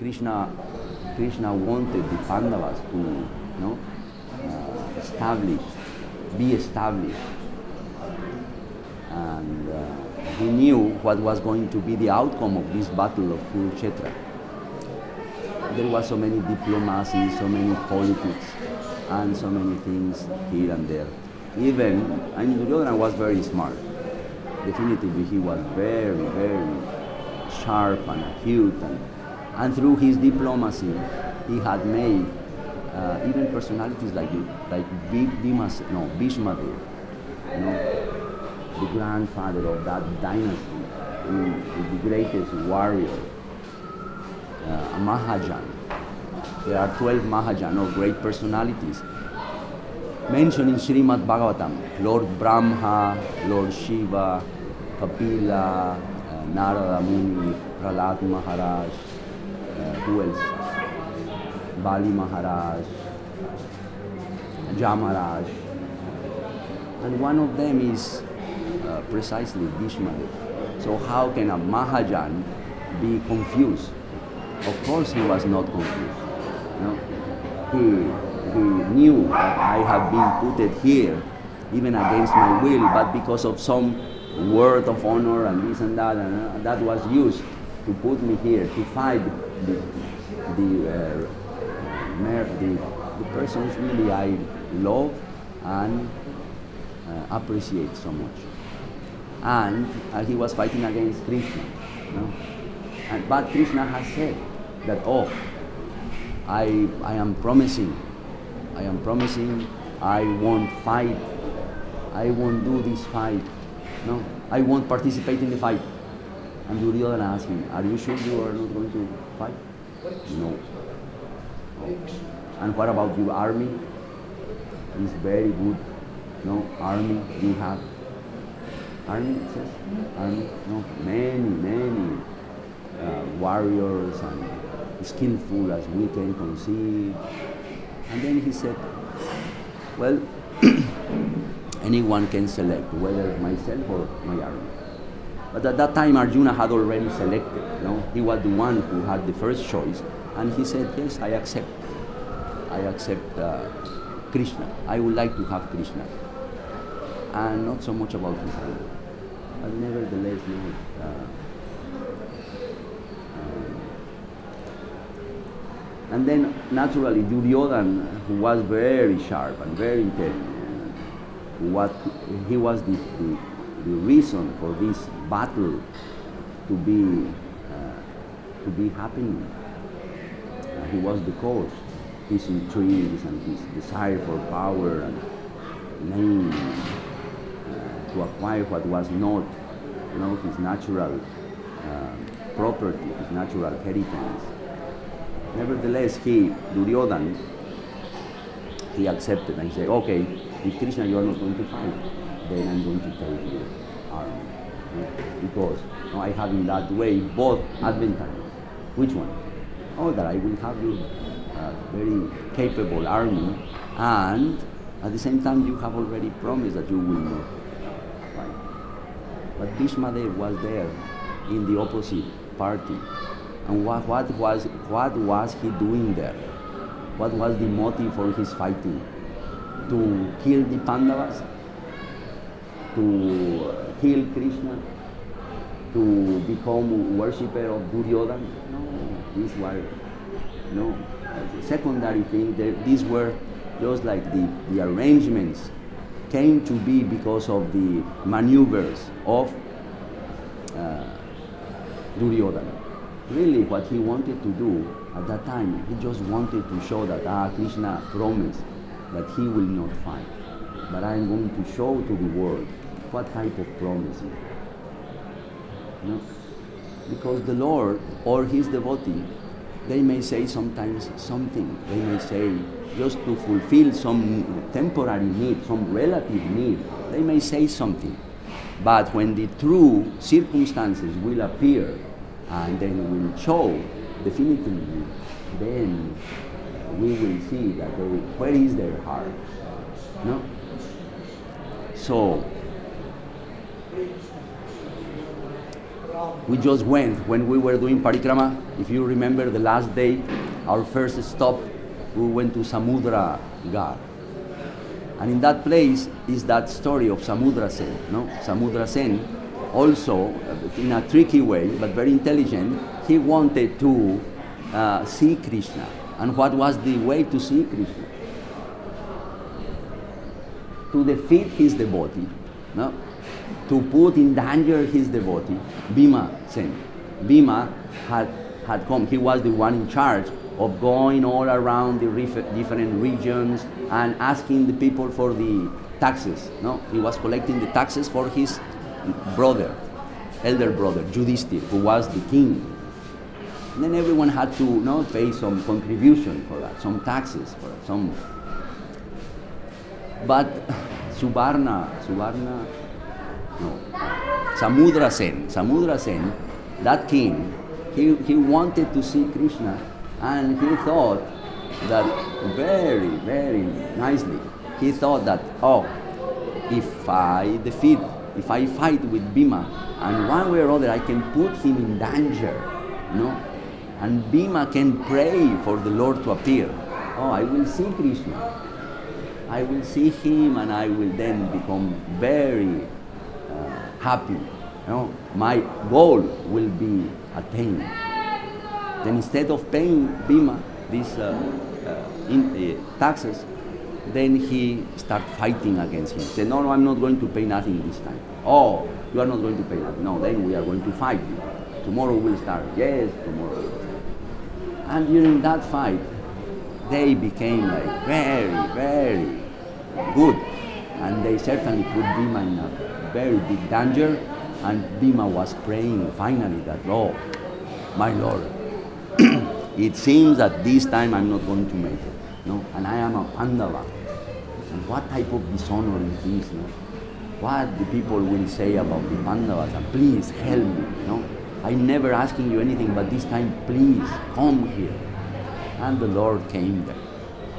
Krishna wanted the Pandavas to, be established, and he knew what was going to be the outcome of this battle of Kurukshetra. There was so many diplomacy, so many politics, and so many things here and there. Duryodhana was very smart. Definitively, he was very, very sharp and acute, and through his diplomacy, he had made even personalities like Bhishma, the grandfather of that dynasty, the greatest warrior, a Mahajan. There are 12 Mahajan, or great personalities, mentioned in Srimad Bhagavatam. Lord Brahma, Lord Shiva, Kapila, Narada Muni, Prahlad Maharaj, who else? Bali Maharaj, Jamaraj, and one of them is precisely Bhishma. So how can a Mahajan be confused? Of course he was not confused. He knew that I have been put here, even against my will, but because of some word of honor and this and that was used to put me here, to fight the persons really I love and appreciate so much. And he was fighting against Krishna. But Krishna has said that, I am promising, I won't fight, I won't do this fight, I won't participate in the fight. And Duryodhana asked him, are you sure you are not going to fight? No. And what about your army? It's very good. Army, you have army, it says? Army? No, many warriors and skillful as we can conceive. And then he said, well, anyone can select, whether myself or my army. But at that time, Arjuna had already selected. He was the one who had the first choice, and he said, yes, I accept Krishna. I would like to have Krishna. And not so much about his army. But nevertheless, and then naturally Duryodhana, who was very sharp and very intelligent, he was the reason for this battle to be happening. He was the cause. His intrigues and his desire for power and name, to acquire what was not, his natural property, his natural heritage. Nevertheless, Duryodhana, he accepted and he said, okay, if Krishna you are not going to fight, then I'm going to take your army. Because I have in that way both advantages. Which one? That I will have your very capable army, and at the same time you have already promised that you will not fight. But Bhishma was there in the opposite party. And what was he doing there? What was the motive for his fighting? To kill the Pandavas? To kill Krishna? To become a worshipper of Duryodhana? No, these were secondary things. These were just like the arrangements came to be because of the maneuvers of Duryodhana. Really, what he wanted to do at that time, he just wanted to show that Krishna promised that he will not fight, but I am going to show to the world what type of promise is. Because the Lord or his devotee, they may say sometimes something. They may say just to fulfill some temporary need, some relative need. They may say something. But when the true circumstances will appear and then will show definitively, then we will see that where is their heart. So we just went, when we were doing parikrama, if you remember the last day, our first stop, we went to Samudra Gar. And in that place is that story of Samudra Sen. No? Samudra Sen, also in a tricky way, but very intelligent, he wanted to see Krishna. And what was the way to see Krishna? To defeat his devotee, no? To put in danger his devotee, Bhima Sen. Bhima had come, he was the one in charge of going all around the different regions and asking the people for the taxes. No? He was collecting the taxes for his brother, elder brother, Yudhishthira, who was the king. And then everyone had to pay some contribution for that, some taxes for it, some. But Samudra Sen, that king, he wanted to see Krishna, and he thought that very, very nicely, he thought that, if I fight with Bhima, and one way or other I can put him in danger, and Bhima can pray for the Lord to appear. I will see Krishna. I will see him, and I will then become very happy. My goal will be attained. Then instead of paying Bhima these taxes, then he started fighting against him. He said, no, I'm not going to pay nothing this time. Oh, you are not going to pay nothing. No, then we are going to fight you. Tomorrow we'll start. Yes, tomorrow. And during that fight, they became like very, very good. And they certainly put Bhima in a very big danger. And Bhima was praying finally that, oh, my Lord, it seems that this time I'm not going to make it. And I am a Pandava. And what type of dishonor is this? What the people will say about the Pandavas? And please help me. I'm never asking you anything, but this time please come here. And the Lord came there,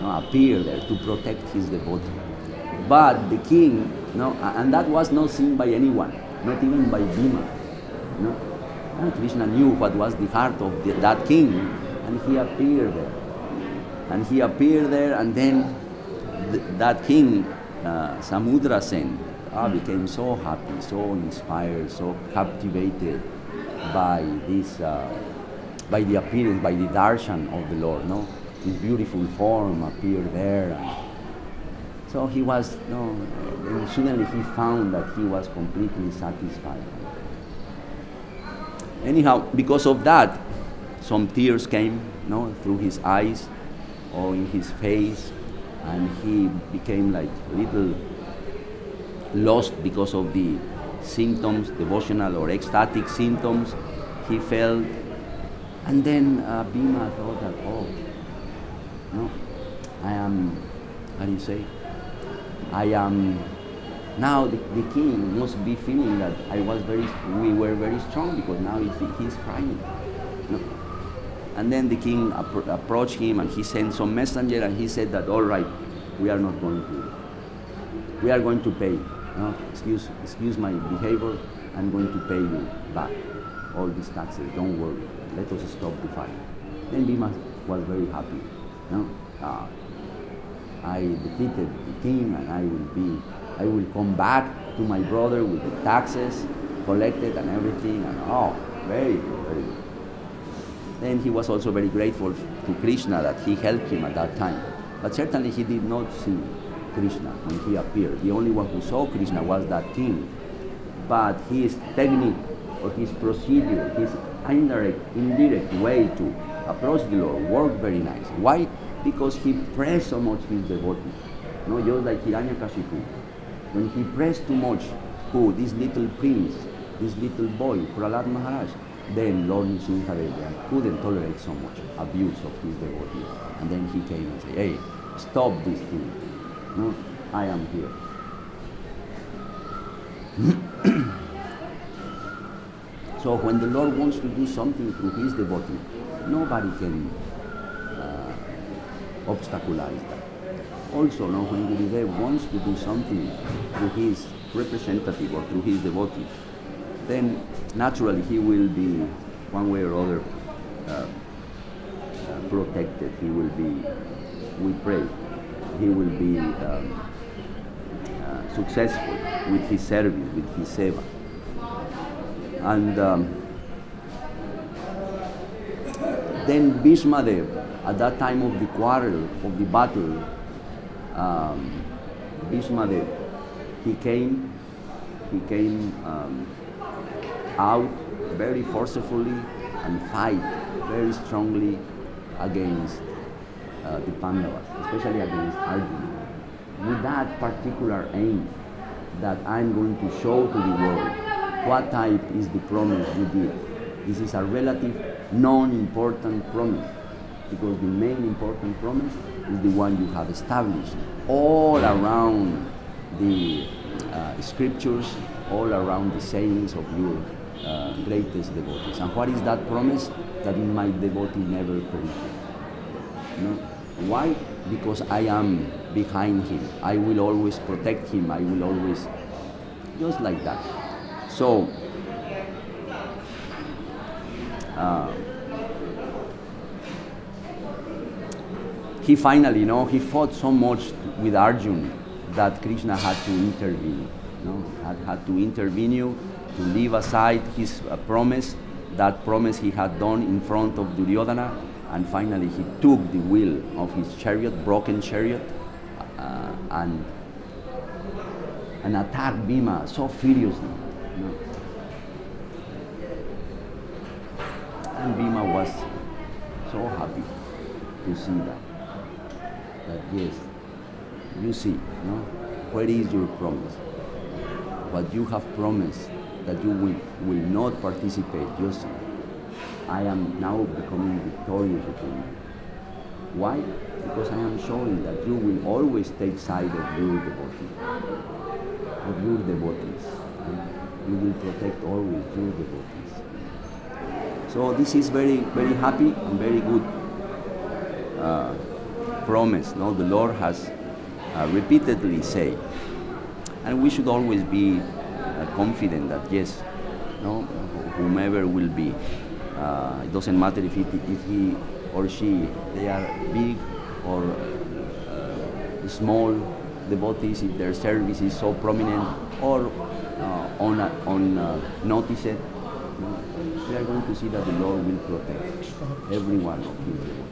appeared there to protect his devotee. But the king, and that was not seen by anyone, not even by Bhima. And Krishna knew what was the heart of that king, and he appeared there. And then that king, Samudra Sen, became so happy, so inspired, so captivated by this, by the appearance, by the darshan of the Lord. His beautiful form appeared there. So he was, and suddenly he found that he was completely satisfied. Anyhow, because of that, some tears came, through his eyes or in his face, and he became like a little lost because of the symptoms, devotional or ecstatic symptoms he felt. And then Bhima thought that, I am, how do you say? I am, now the king must be feeling that we were very strong, because now he's crying. And then the king approached him, and he sent some messenger, and he said that, all right, we are going to pay. Excuse my behavior, I'm going to pay you back all these taxes, don't worry, let us stop the fight. Then Bhima was very happy. I defeated the king, and I will come back to my brother with the taxes collected and everything, and very good, very good. Then he was also very grateful to Krishna that he helped him at that time. But certainly he did not see Krishna when he appeared. The only one who saw Krishna was that king. But his technique or his procedure, his indirect way to approach the Lord worked very nice. Why? Because he pressed so much his devotee. Just like Hiranyakashipu. When he pressed too much, this little prince, this little boy, Prahlad Maharaj, then Lord Nrsimhadeva couldn't tolerate so much abuse of his devotee. And then he came and said, hey, stop this thing. I am here. So when the Lord wants to do something through his devotee, nobody can obstaculize that. Also, when Gurudev wants to do something through his representative or through his devotee, then naturally he will be, one way or other, protected. He will be, we pray, he will be successful with his service, with his seva. And then Bhishmadev, at that time of the quarrel, of the battle, Bhishmadev, he came out very forcefully and fight very strongly against the Pandavas, especially against Arjuna, with that particular aim that I'm going to show to the world what type is the promise you did. This is a relative non-important promise, because the main important promise is the one you have established all around the scriptures, all around the sayings of your greatest devotees. And what is that promise? That in my devotee never perishes. No? Why? Because I am behind him. I will always protect him. I will always, just like that. So, he finally, he fought so much with Arjuna that Krishna had to intervene. Had to intervene to leave aside his promise, that promise he had done in front of Duryodhana, and finally he took the wheel of his chariot, broken chariot, and attacked Bhima so furiously. And Bhima was so happy to see that yes, you see, where is your promise? What you have promised that you will not participate, you see. I am now becoming victorious upon you. Why? Because I am showing that you will always take side of your devotees. You will protect always your devotees. So this is very, very happy and very good promise. The Lord has repeatedly said. And we should always be confident that yes, whomever will be, it doesn't matter if he or she, they are big or small devotees, if their service is so prominent or unnoticed, we are going to see that the Lord will protect every one of his devotees.